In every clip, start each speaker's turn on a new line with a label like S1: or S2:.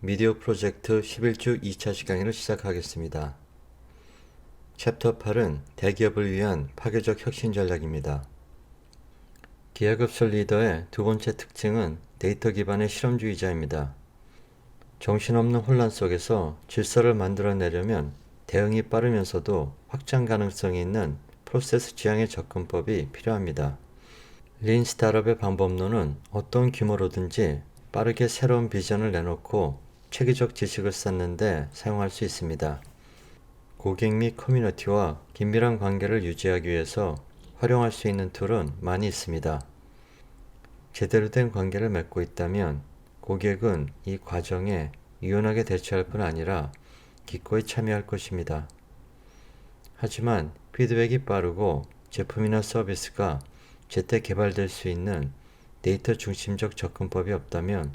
S1: 미디어 프로젝트 11주 2차 시간을 시작하겠습니다. 챕터 8은 대기업을 위한 파괴적 혁신 전략입니다. 기하급수 리더의 두 번째 특징은 데이터 기반의 실험주의자입니다. 정신없는 혼란 속에서 질서를 만들어내려면 대응이 빠르면서도 확장 가능성이 있는 프로세스 지향의 접근법이 필요합니다. 린 스타트업의 방법론은 어떤 규모로든지 빠르게 새로운 비전을 내놓고 체계적 지식을 쌓는데 사용할 수 있습니다. 고객 및 커뮤니티와 긴밀한 관계를 유지하기 위해서 활용할 수 있는 툴은 많이 있습니다. 제대로 된 관계를 맺고 있다면 고객은 이 과정에 유연하게 대처할 뿐 아니라 기꺼이 참여할 것입니다. 하지만 피드백이 빠르고 제품이나 서비스가 제때 개발될 수 있는 데이터 중심적 접근법이 없다면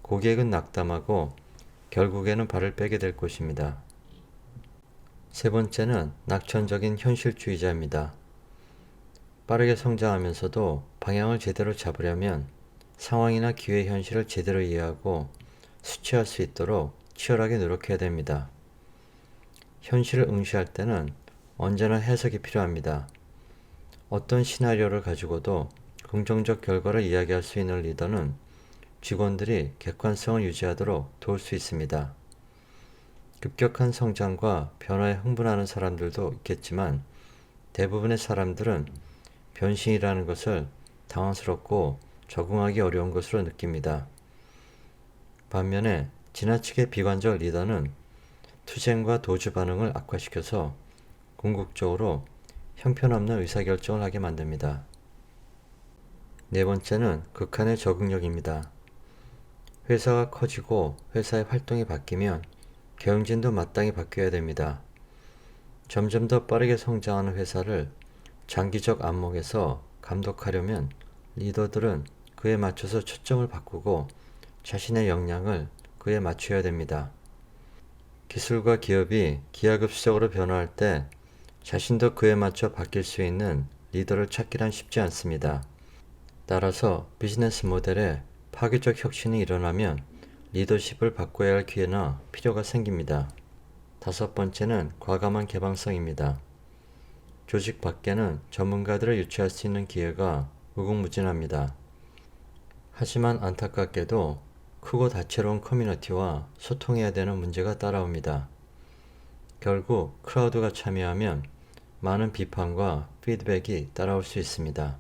S1: 고객은 낙담하고 결국에는 발을 빼게 될 것입니다. 세 번째는 낙천적인 현실주의자입니다. 빠르게 성장하면서도 방향을 제대로 잡으려면 상황이나 기회 현실을 제대로 이해하고 수취할 수 있도록 치열하게 노력해야 됩니다. 현실을 응시할 때는 언제나 해석이 필요합니다. 어떤 시나리오를 가지고도 긍정적 결과를 이야기할 수 있는 리더는 직원들이 객관성을 유지하도록 도울 수 있습니다. 급격한 성장과 변화에 흥분하는 사람들도 있겠지만 대부분의 사람들은 변신이라는 것을 당황스럽고 적응하기 어려운 것으로 느낍니다. 반면에 지나치게 비관적 리더는 투쟁과 도주 반응을 악화시켜서 궁극적으로 형편없는 의사결정을 하게 만듭니다. 네 번째는 극한의 적응력입니다. 회사가 커지고 회사의 활동이 바뀌면 경영진도 마땅히 바뀌어야 됩니다. 점점 더 빠르게 성장하는 회사를 장기적 안목에서 감독하려면 리더들은 그에 맞춰서 초점을 바꾸고 자신의 역량을 그에 맞춰야 됩니다. 기술과 기업이 기하급수적으로 변화할 때 자신도 그에 맞춰 바뀔 수 있는 리더를 찾기란 쉽지 않습니다. 따라서 비즈니스 모델에 파괴적 혁신이 일어나면 리더십을 바꿔야 할 기회나 필요가 생깁니다. 다섯 번째는 과감한 개방성입니다. 조직 밖에는 전문가들을 유치할 수 있는 기회가 무궁무진합니다. 하지만 안타깝게도 크고 다채로운 커뮤니티와 소통해야 되는 문제가 따라옵니다. 결국 크라우드가 참여하면 많은 비판과 피드백이 따라올 수 있습니다.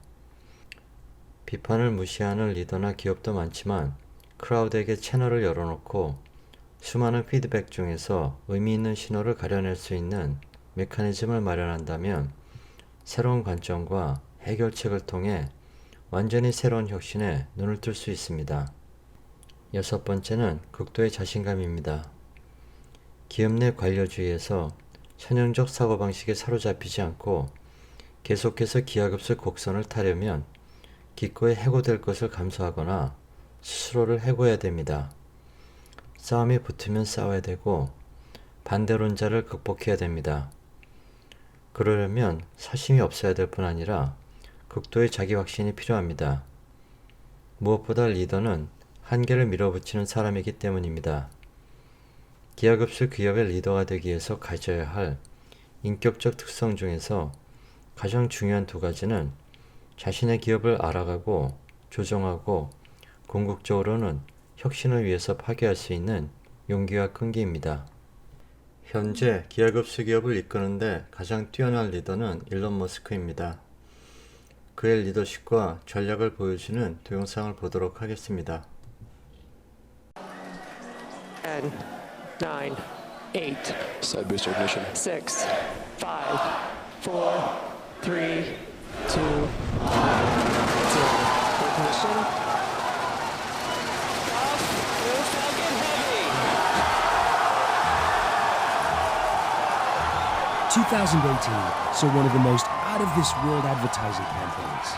S1: 비판을 무시하는 리더나 기업도 많지만 크라우드에게 채널을 열어놓고 수많은 피드백 중에서 의미 있는 신호를 가려낼 수 있는 메커니즘을 마련한다면 새로운 관점과 해결책을 통해 완전히 새로운 혁신에 눈을 뜰 수 있습니다. 여섯 번째는 극도의 자신감입니다. 기업 내 관료주의에서 선형적 사고방식에 사로잡히지 않고 계속해서 기하급수 곡선을 타려면 기꺼이 해고될 것을 감수하거나 스스로를 해고해야 됩니다. 싸움이 붙으면 싸워야 되고 반대론자를 극복해야 됩니다. 그러려면 사심이 없어야 될 뿐 아니라 극도의 자기 확신이 필요합니다. 무엇보다 리더는 한계를 밀어붙이는 사람이기 때문입니다. 기하급수 기업의 리더가 되기 위해서 가져야 할 인격적 특성 중에서 가장 중요한 두 가지는 자신의 기업을 알아가고 조정하고 궁극적으로는 혁신을 위해서 파괴할 수 있는 용기와 끈기입니다. 현재 기하급수 기업을 이끄는데 가장 뛰어난 리더는 일론 머스크입니다. 그의 리더십과 전략을 보여주는 동영상을 보도록 하겠습니다.
S2: 10, 9, 8,
S3: Side booster ignition.
S2: 6, 5, 4, 3, 2, 1, 0. Ignition. Off. New Falcon Heavy.
S4: 2018 saw one of the most out-of-this-world advertising campaigns,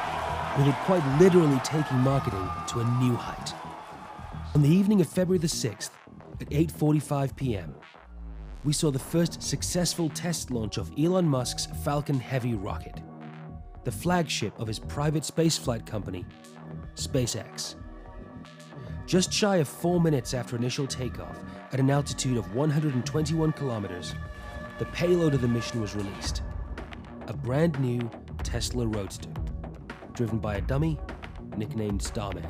S4: with it quite literally taking marketing to a new height. On the evening of February the 6th, at 8:45 p.m., we saw the first successful test launch of Elon Musk's Falcon Heavy rocket, the flagship of his private spaceflight company, SpaceX. Just shy of 4 minutes after initial takeoff, at an altitude of 121 kilometers, the payload of the mission was released. A brand new Tesla Roadster, driven by a dummy nicknamed Starman.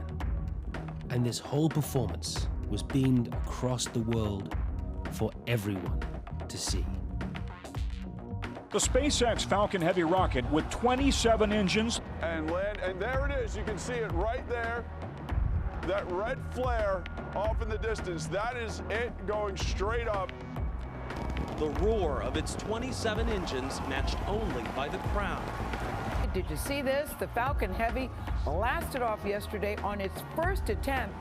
S4: And this whole performance was beamed across the world for everyone to see.
S3: The SpaceX Falcon Heavy rocket with 27 engines
S5: and land, and there it is. You can see it right there. That red flare off in the distance, that is it going straight up.
S6: The roar of its 27 engines matched only by the crowd.
S7: Did you see this? The Falcon Heavy blasted off yesterday on its first attempt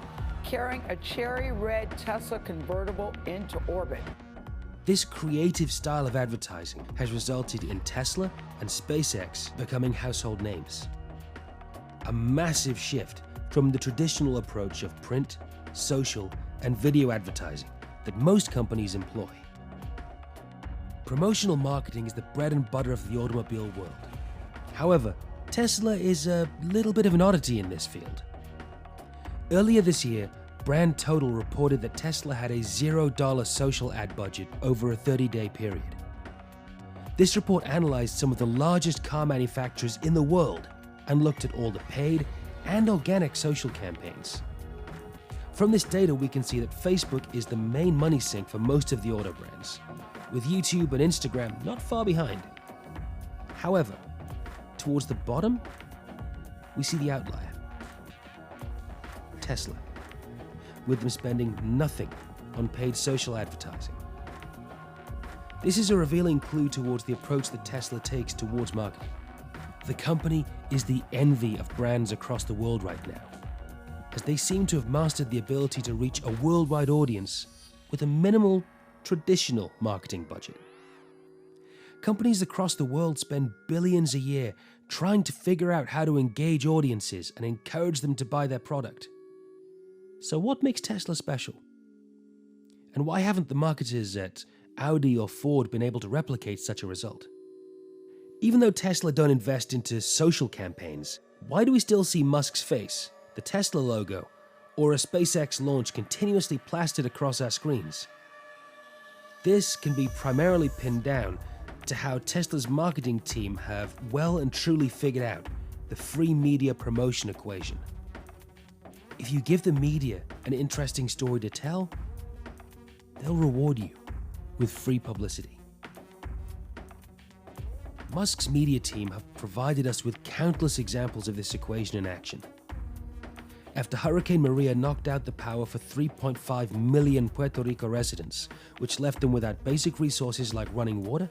S7: carrying a cherry red Tesla convertible into orbit.
S4: This creative style of advertising has resulted in Tesla and SpaceX becoming household names. A massive shift from the traditional approach of print, social, and video advertising that most companies employ. Promotional marketing is the bread and butter of the automobile world. However, Tesla is a little bit of an oddity in this field. Earlier this year, Brand Total reported that Tesla had a $0 social ad budget over a 30-day period. This report analyzed some of the largest car manufacturers in the world and looked at all the paid and organic social campaigns. From this data, we can see that Facebook is the main money sink for most of the auto brands, with YouTube and Instagram not far behind. However, towards the bottom, we see the outlier, Tesla, with them spending nothing on paid social advertising. This is a revealing clue towards the approach that Tesla takes towards marketing. The company is the envy of brands across the world right now, as they seem to have mastered the ability to reach a worldwide audience with a minimal, traditional marketing budget. Companies across the world spend billions a year trying to figure out how to engage audiences and encourage them to buy their product. So what makes Tesla special? And why haven't the marketers at Audi or Ford been able to replicate such a result? Even though Tesla don't invest into social campaigns, why do we still see Musk's face, the Tesla logo, or a SpaceX launch continuously plastered across our screens? This can be primarily pinned down to how Tesla's marketing team have well and truly figured out the free media promotion equation. If you give the media an interesting story to tell, they'll reward you with free publicity. Musk's media team have provided us with countless examples of this equation in action. After Hurricane Maria knocked out the power for 3.5 million Puerto Rico residents, which left them without basic resources like running water,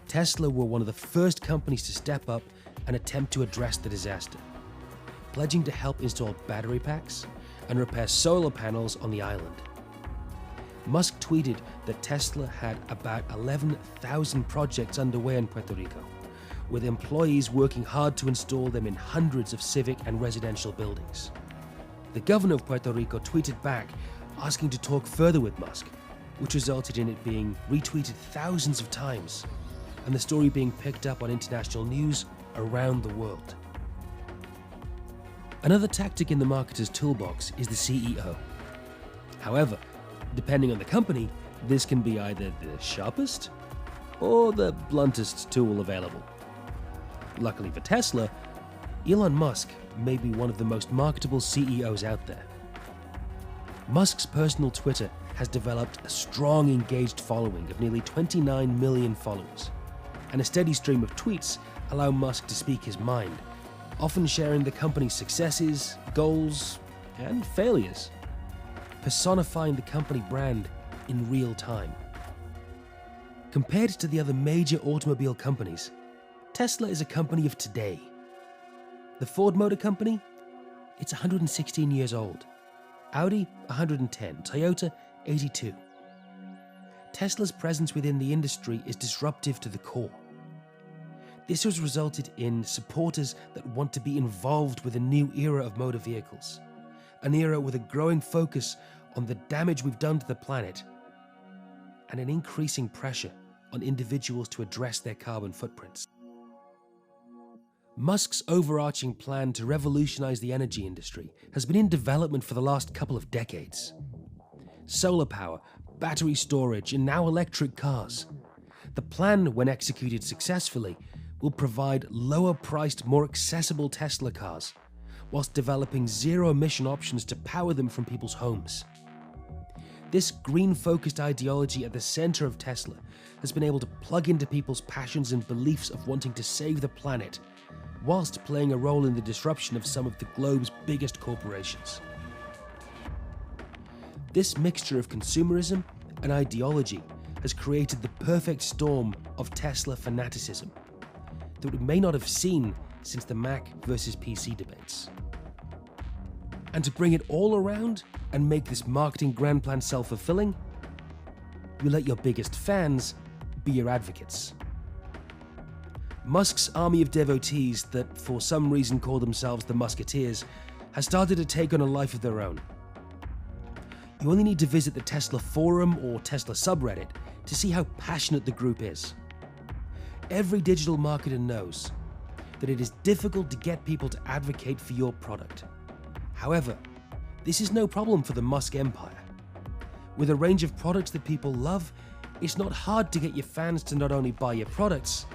S4: Tesla were one of the first companies to step up and attempt to address the disaster, pledging to help install battery packs and repair solar panels on the island. Musk tweeted that Tesla had about 11,000 projects underway in Puerto Rico, with employees working hard to install them in hundreds of civic and residential buildings. The governor of Puerto Rico tweeted back asking to talk further with Musk, which resulted in it being retweeted thousands of times and the story being picked up on international news around the world. Another tactic in the marketer's toolbox is the CEO. However, depending on the company, this can be either the sharpest or the bluntest tool available. Luckily for Tesla, Elon Musk may be one of the most marketable CEOs out there. Musk's personal Twitter has developed a strong, engaged following of nearly 29 million followers, and a steady stream of tweets allow Musk to speak his mind, often sharing the company's successes, goals, and failures, personifying the company brand in real time. Compared to the other major automobile companies, Tesla is a company of today. The Ford Motor Company, it's 116 years old. Audi, 110. Toyota, 82. Tesla's presence within the industry is disruptive to the core. This has resulted in supporters that want to be involved with a new era of motor vehicles, an era with a growing focus on the damage we've done to the planet, and an increasing pressure on individuals to address their carbon footprints. Musk's overarching plan to revolutionize the energy industry has been in development for the last couple of decades. Solar power, battery storage, and now electric cars. The plan, when executed successfully, will provide lower-priced, more accessible Tesla cars, whilst developing zero-emission options to power them from people's homes. This green-focused ideology at the center of Tesla has been able to plug into people's passions and beliefs of wanting to save the planet, whilst playing a role in the disruption of some of the globe's biggest corporations. This mixture of consumerism and ideology has created the perfect storm of Tesla fanaticism that we may not have seen since the Mac versus PC debates. And to bring it all around and make this marketing grand plan self-fulfilling, you let your biggest fans be your advocates. Musk's army of devotees that for some reason call themselves the Musketeers has started to take on a life of their own. You only need to visit the Tesla forum or Tesla subreddit to see how passionate the group is. Every digital marketer knows that it is difficult to get people to advocate for your product. However, this is no problem for the Musk empire. With a range of products that people love, it's not hard to get your fans to not only buy your products,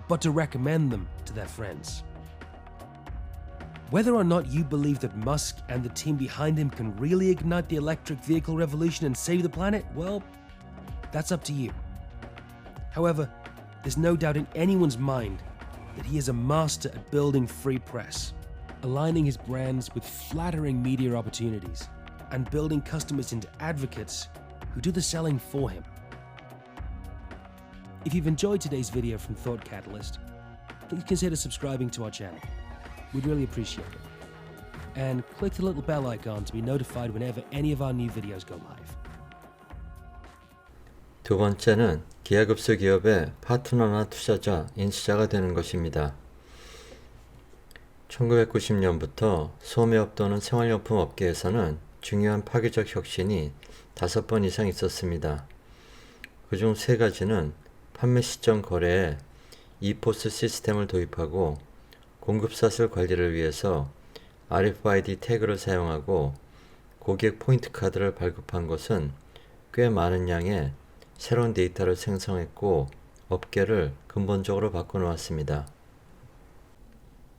S4: but to recommend them to their friends. Whether or not you believe that Musk and the team behind him can really ignite the electric vehicle revolution and save the planet, well, that's up to you. However, there's no doubt in anyone's mind that he is a master at building free press, aligning his brands with flattering media opportunities, and building customers into advocates who do the selling for him. If you've enjoyed today's video from Thought Catalyst, please consider subscribing to our channel. We'd really appreciate it. And click the little bell icon to be notified whenever any of our new videos go live.
S1: 두 번째는 기하급수 기업의 파트너나 투자자, 인수자가 되는 것입니다. 1990년부터 소매업 또는 생활용품 업계에서는 중요한 파괴적 혁신이 5번 이상 있었습니다. 그중 3가지는 판매 시점 거래에 ePOS 시스템을 도입하고 공급사슬 관리를 위해서 RFID 태그를 사용하고 고객 포인트 카드를 발급한 것은 꽤 많은 양의 새로운 데이터를 생성했고 업계를 근본적으로 바꿔놓았습니다.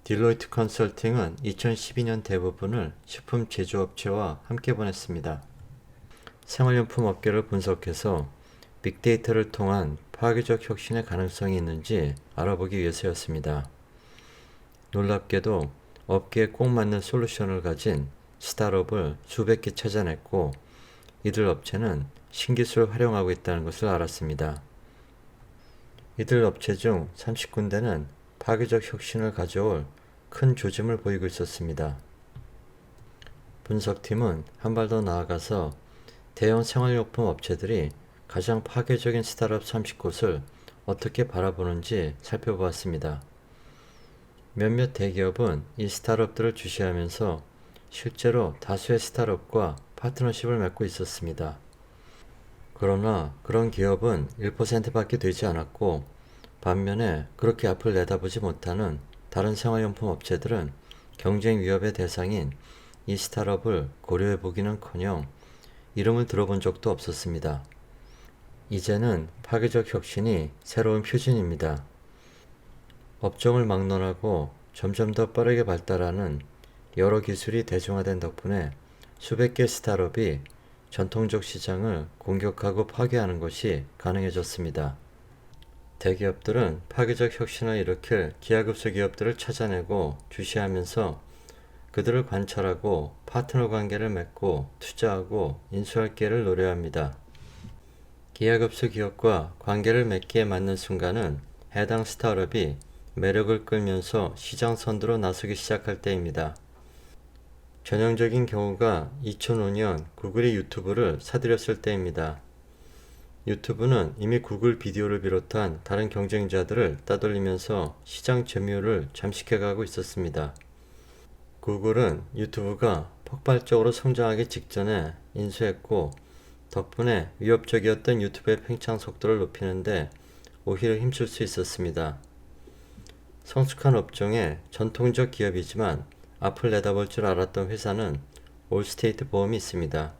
S1: 딜로이트 컨설팅은 2012년 대부분을 식품 제조업체와 함께 보냈습니다. 생활용품 업계를 분석해서 빅데이터를 통한 파괴적 혁신의 가능성이 있는지 알아보기 위해서였습니다. 놀랍게도 업계에 꼭 맞는 솔루션을 가진 스타트업을 수백 개 찾아냈고 이들 업체는 신기술을 활용하고 있다는 것을 알았습니다. 이들 업체 중 30군데는 파괴적 혁신을 가져올 큰 조짐을 보이고 있었습니다. 분석팀은 한 발 더 나아가서 대형 생활용품 업체들이 가장 파괴적인 스타트업 30곳을 어떻게 바라보는지 살펴보았습니다. 몇몇 대기업은 이 스타트업들을 주시하면서 실제로 다수의 스타트업과 파트너십을 맺고 있었습니다. 그러나 그런 기업은 1%밖에 되지 않았고 반면에 그렇게 앞을 내다보지 못하는 다른 생활용품 업체들은 경쟁 위협의 대상인 이 스타트업을 고려해보기는커녕 이름을 들어본 적도 없었습니다. 이제는 파괴적 혁신이 새로운 표준입니다. 업종을 막론하고 점점 더 빠르게 발달하는 여러 기술이 대중화된 덕분에 수백 개 스타트업이 전통적 시장을 공격하고 파괴하는 것이 가능해졌습니다. 대기업들은 파괴적 혁신을 일으킬 기하급수 기업들을 찾아내고 주시하면서 그들을 관찰하고 파트너 관계를 맺고 투자하고 인수할 기회를 노려합니다. 기하급수 기업과 관계를 맺기에 맞는 순간은 해당 스타트업이 매력을 끌면서 시장 선두로 나서기 시작할 때입니다. 전형적인 경우가 2005년 구글이 유튜브를 사들였을 때입니다. 유튜브는 이미 구글 비디오를 비롯한 다른 경쟁자들을 따돌리면서 시장 점유율을 잠식해가고 있었습니다. 구글은 유튜브가 폭발적으로 성장하기 직전에 인수했고 덕분에 위협적이었던 유튜브의 팽창 속도를 높이는데 오히려 힘쓸 수 있었습니다. 성숙한 업종의 전통적 기업이지만 앞을 내다볼 줄 알았던 회사는 올스테이트 보험이 있습니다.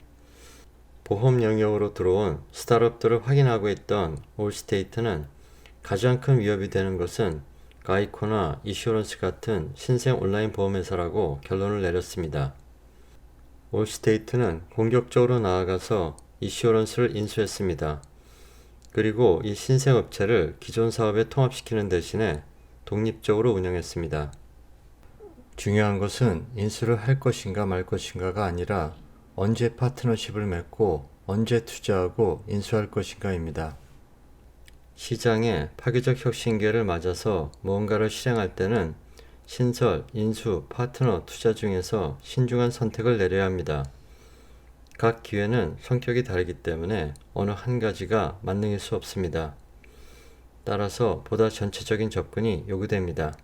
S1: 보험 영역으로 들어온 스타트업들을 확인하고 있던 올스테이트는 가장 큰 위협이 되는 것은 가이코나 이슈어런스 같은 신생 온라인 보험회사라고 결론을 내렸습니다. 올스테이트는 공격적으로 나아가서 이슈어런스를 인수했습니다. 그리고 이 신생 업체를 기존 사업에 통합시키는 대신에 독립적으로 운영했습니다. 중요한 것은 인수를 할 것인가 말 것인가가 아니라 언제 파트너십을 맺고 언제 투자하고 인수할 것인가입니다. 시장의 파괴적 혁신기회를 맞아서 무언가를 실행할 때는 신설, 인수, 파트너, 투자 중에서 신중한 선택을 내려야 합니다. 각 기회는 성격이 다르기 때문에 어느 한 가지가 만능일 수 없습니다. 따라서 보다 전체적인 접근이 요구됩니다.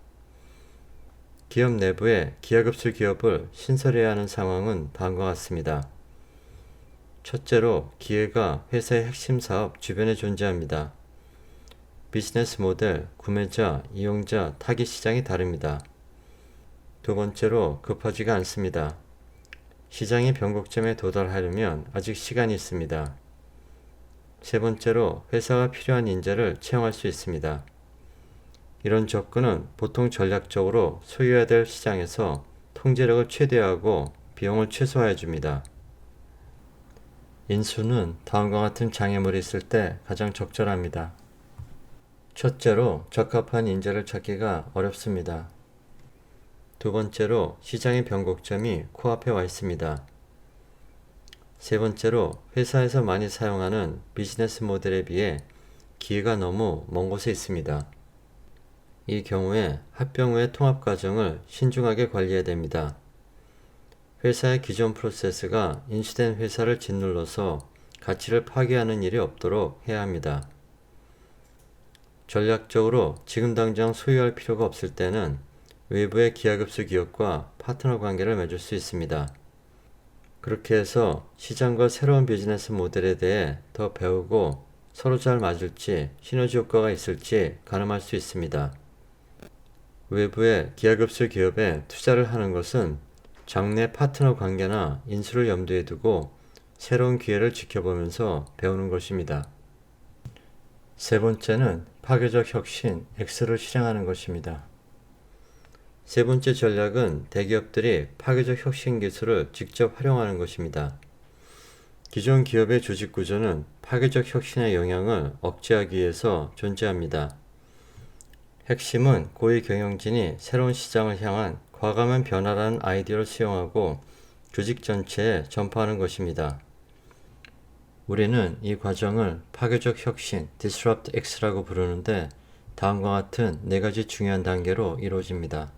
S1: 기업 내부에 기하급수 기업을 신설해야 하는 상황은 다음과 같습니다. 첫째로 기회가 회사의 핵심 사업 주변에 존재합니다. 비즈니스 모델, 구매자, 이용자, 타깃 시장이 다릅니다. 두 번째로 급하지가 않습니다. 시장의 변곡점에 도달하려면 아직 시간이 있습니다. 세 번째로 회사가 필요한 인재를 채용할 수 있습니다. 이런 접근은 보통 전략적으로 소유해야 될 시장에서 통제력을 최대화하고 비용을 최소화해 줍니다. 인수는 다음과 같은 장애물이 있을 때 가장 적절합니다. 첫째로 적합한 인재를 찾기가 어렵습니다. 두 번째로 시장의 변곡점이 코앞에 와 있습니다. 세 번째로 회사에서 많이 사용하는 비즈니스 모델에 비해 기회가 너무 먼 곳에 있습니다. 이 경우에 합병 후의 통합 과정을 신중하게 관리해야 됩니다. 회사의 기존 프로세스가 인수된 회사를 짓눌러서 가치를 파괴하는 일이 없도록 해야 합니다. 전략적으로 지금 당장 소유할 필요가 없을 때는 외부의 기하급수 기업과 파트너 관계를 맺을 수 있습니다. 그렇게 해서 시장과 새로운 비즈니스 모델에 대해 더 배우고 서로 잘 맞을지 시너지 효과가 있을지 가늠할 수 있습니다. 외부의 기하급수 기업에 투자를 하는 것은 장내 파트너 관계나 인수를 염두에 두고 새로운 기회를 지켜보면서 배우는 것입니다. 세 번째는 파괴적 혁신 X를 실행하는 것입니다. 세 번째 전략은 대기업들이 파괴적 혁신 기술을 직접 활용하는 것입니다. 기존 기업의 조직 구조는 파괴적 혁신의 영향을 억제하기 위해서 존재합니다. 핵심은 고위 경영진이 새로운 시장을 향한 과감한 변화라는 아이디어를 수용하고 조직 전체에 전파하는 것입니다. 우리는 이 과정을 파괴적 혁신, Disrupt X라고 부르는데 다음과 같은 네 가지 중요한 단계로 이루어집니다.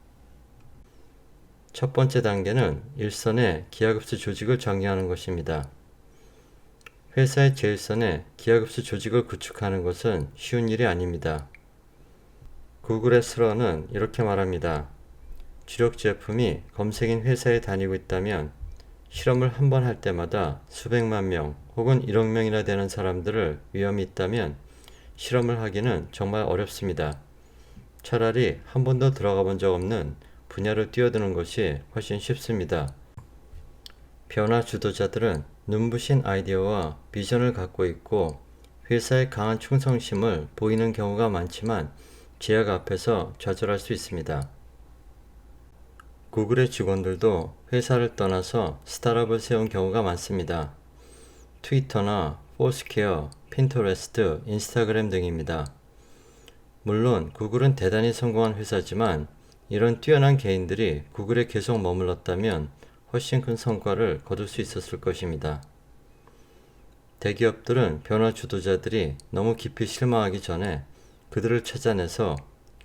S1: 첫 번째 단계는 일선의 기하급수 조직을 정리하는 것입니다. 회사의 제1선에 기하급수 조직을 구축하는 것은 쉬운 일이 아닙니다. 구글의 슬러는 이렇게 말합니다. 주력 제품이 검색인 회사에 다니고 있다면 실험을 한 번 할 때마다 수백만 명 혹은 1억 명이나 되는 사람들을 위험이 있다면 실험을 하기는 정말 어렵습니다. 차라리 한 번도 들어가 본 적 없는 분야로 뛰어드는 것이 훨씬 쉽습니다. 변화 주도자들은 눈부신 아이디어와 비전을 갖고 있고 회사의 강한 충성심을 보이는 경우가 많지만 제약 앞에서 좌절할 수 있습니다. 구글의 직원들도 회사를 떠나서 스타트업을 세운 경우가 많습니다. 트위터나 포스퀘어, 핀터레스트, 인스타그램 등입니다. 물론 구글은 대단히 성공한 회사지만 이런 뛰어난 개인들이 구글에 계속 머물렀다면 훨씬 큰 성과를 거둘 수 있었을 것입니다. 대기업들은 변화 주도자들이 너무 깊이 실망하기 전에 그들을 찾아내서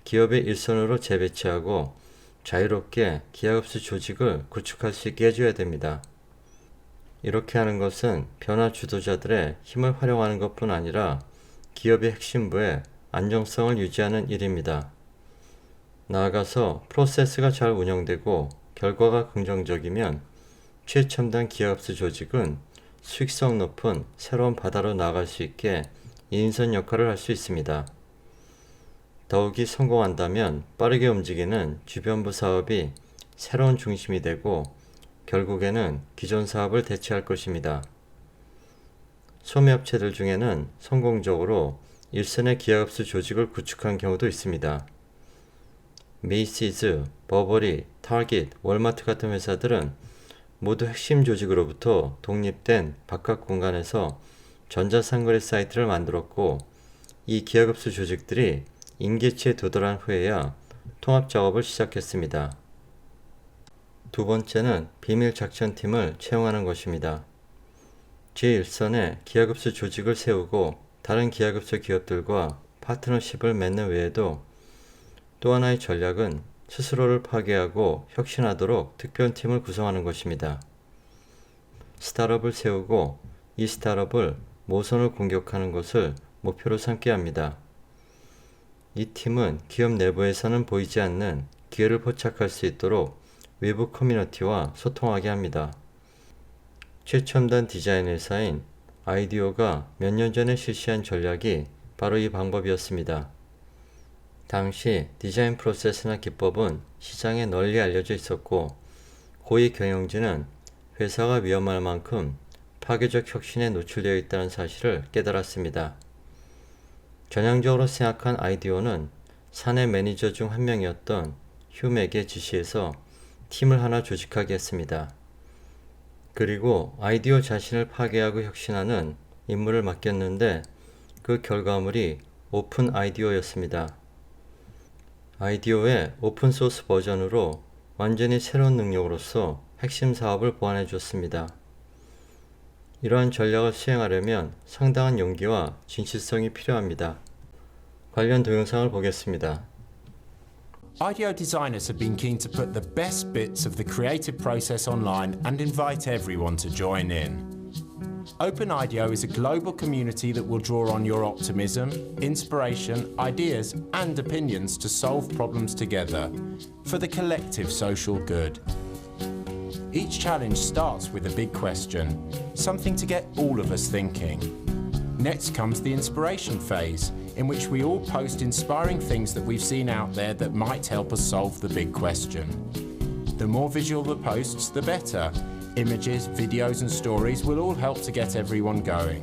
S1: 기업의 일선으로 재배치하고 자유롭게 기하급수 조직을 구축할 수 있게 해줘야 됩니다. 이렇게 하는 것은 변화 주도자들의 힘을 활용하는 것뿐 아니라 기업의 핵심부의 안정성을 유지하는 일입니다. 나아가서 프로세스가 잘 운영되고 결과가 긍정적이면 최첨단 기하급수 조직은 수익성 높은 새로운 바다로 나아갈 수 있게 인선 역할을 할 수 있습니다. 더욱이 성공한다면 빠르게 움직이는 주변부 사업이 새로운 중심이 되고 결국에는 기존 사업을 대체할 것입니다. 소매업체들 중에는 성공적으로 일선의 기하급수 조직을 구축한 경우도 있습니다. 메이시즈, 버버리, 타깃, 월마트 같은 회사들은 모두 핵심 조직으로부터 독립된 바깥 공간에서 전자상거래 사이트를 만들었고, 이 기하급수 조직들이 임계치에 도달한 후에야 통합 작업을 시작했습니다. 두 번째는 비밀 작전팀을 채용하는 것입니다. 제1선에 기하급수 조직을 세우고 다른 기하급수 기업들과 파트너십을 맺는 외에도 또 하나의 전략은 스스로를 파괴하고 혁신하도록 특별팀을 구성하는 것입니다. 스타트업을 세우고 이 스타트업을 모선을 공격하는 것을 목표로 삼게 합니다. 이 팀은 기업 내부에서는 보이지 않는 기회를 포착할 수 있도록 외부 커뮤니티와 소통하게 합니다. 최첨단 디자인 회사인 아이디오가 몇 년 전에 실시한 전략이 바로 이 방법이었습니다. 당시 디자인 프로세스나 기법은 시장에 널리 알려져 있었고, 고위 경영진은 회사가 위험할 만큼 파괴적 혁신에 노출되어 있다는 사실을 깨달았습니다. 전향적으로 생각한 아이디오는 사내 매니저 중 한 명이었던 휴맥에 지시해서 팀을 하나 조직하게 했습니다. 그리고 아이디오 자신을 파괴하고 혁신하는 임무를 맡겼는데 그 결과물이 오픈 아이디오였습니다. 아이디오의 오픈소스 버전으로 완전히 새로운 능력으로서 핵심 사업을 보완해 줬습니다. 이러한 전략을 수행하려면 상당한 용기와 진실성이 필요합니다. 관련 동영상을 보겠습니다.
S8: IDEO designers have been keen to put the best bits of the creative process online and invite everyone to join in. Open IDEO is a global community that will draw on your optimism, inspiration, ideas, and opinions to solve problems together for the collective social good. Each challenge starts with a big question, something to get all of us thinking. Next comes the inspiration phase, in which we all post inspiring things that we've seen out there that might help us solve the big question. The more visual the posts, the better. Images, videos, and stories will all help to get everyone going.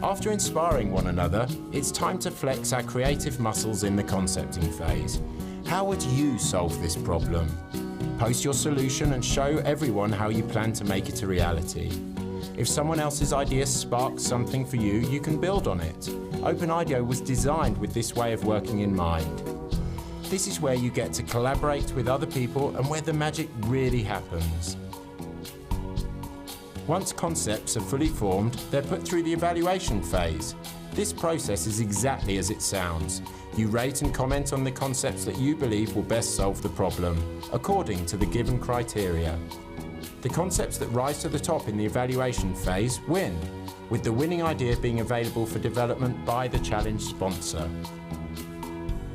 S8: After inspiring one another, it's time to flex our creative muscles in the concepting phase. How would you solve this problem? Post your solution and show everyone how you plan to make it a reality. If someone else's idea sparks something for you, you can build on it. Open IDEO was designed with this way of working in mind. This is where you get to collaborate with other people and where the magic really happens. Once concepts are fully formed, they're put through the evaluation phase. This process is exactly as it sounds. You rate and comment on the concepts that you believe will best solve the problem, according to the given criteria. The concepts that rise to the top in the evaluation phase win, with the winning idea being available for development by the challenge sponsor.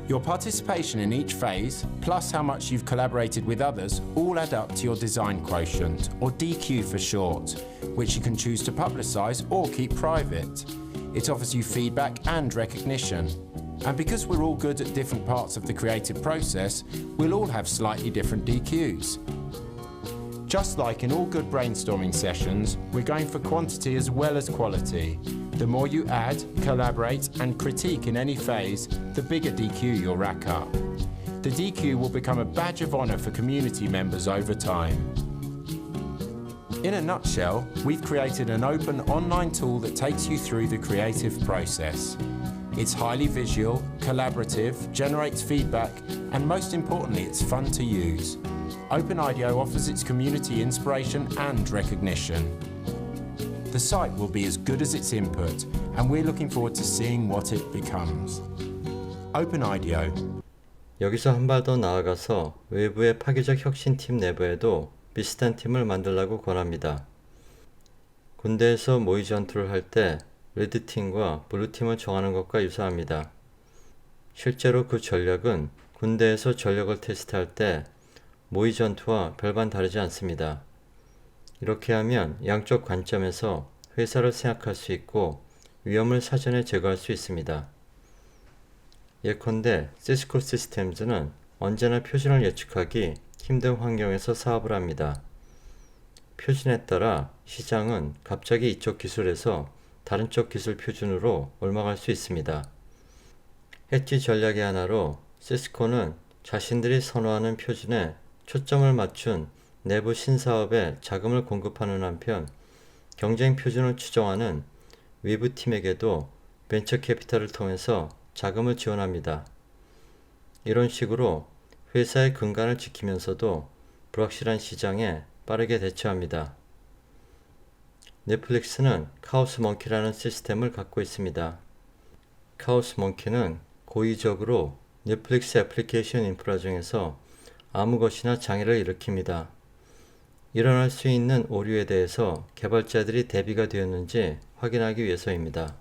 S8: Your participation in each phase, plus how much you've collaborated with others, all add up to your design quotient, or DQ for short, which you can choose to publicise or keep private. It offers you feedback and recognition. And because we're all good at different parts of the creative process, we'll all have slightly different DQs. Just like in all good brainstorming sessions, we're going for quantity as well as quality. The more you add, collaborate, and critique in any phase, the bigger DQ you'll rack up. The DQ will become a badge of honour for community members over time. In a nutshell, we've created an open online tool that takes you through the creative process. It's highly visual, collaborative, generates feedback, and most importantly, it's fun to use. Open IDEO offers its community inspiration and recognition. The site will be as good as its input, and we're looking forward to seeing what it becomes. Open IDEO.
S1: 여기서 한 발 더 나아가서 외부의 파괴적 혁신팀 내부에도 비슷한 팀을 만들라고 권합니다. 군대에서 모의 전투를 할 때 레드팀과 블루팀을 정하는 것과 유사합니다. 실제로 그 전략은 군대에서 전력을 테스트할 때 모의 전투와 별반 다르지 않습니다. 이렇게 하면 양쪽 관점에서 회사를 생각할 수 있고 위험을 사전에 제거할 수 있습니다. 예컨대 시스코 시스템즈는 언제나 표준을 예측하기 힘든 환경에서 사업을 합니다. 표준에 따라 시장은 갑자기 이쪽 기술에서 다른 쪽 기술 표준으로 옮아갈 수 있습니다. 해지 전략의 하나로 시스코는 자신들이 선호하는 표준에 초점을 맞춘 내부 신사업에 자금을 공급하는 한편 경쟁 표준을 추정하는 외부 팀에게도 벤처 캐피탈을 통해서 자금을 지원합니다. 이런 식으로 회사의 근간을 지키면서도 불확실한 시장에 빠르게 대처합니다. 넷플릭스는 카오스몽키라는 시스템을 갖고 있습니다. 카오스몽키는 고의적으로 넷플릭스 애플리케이션 인프라 중에서 아무 것이나 장애를 일으킵니다. 일어날 수 있는 오류에 대해서 개발자들이 대비가 되었는지 확인하기 위해서입니다.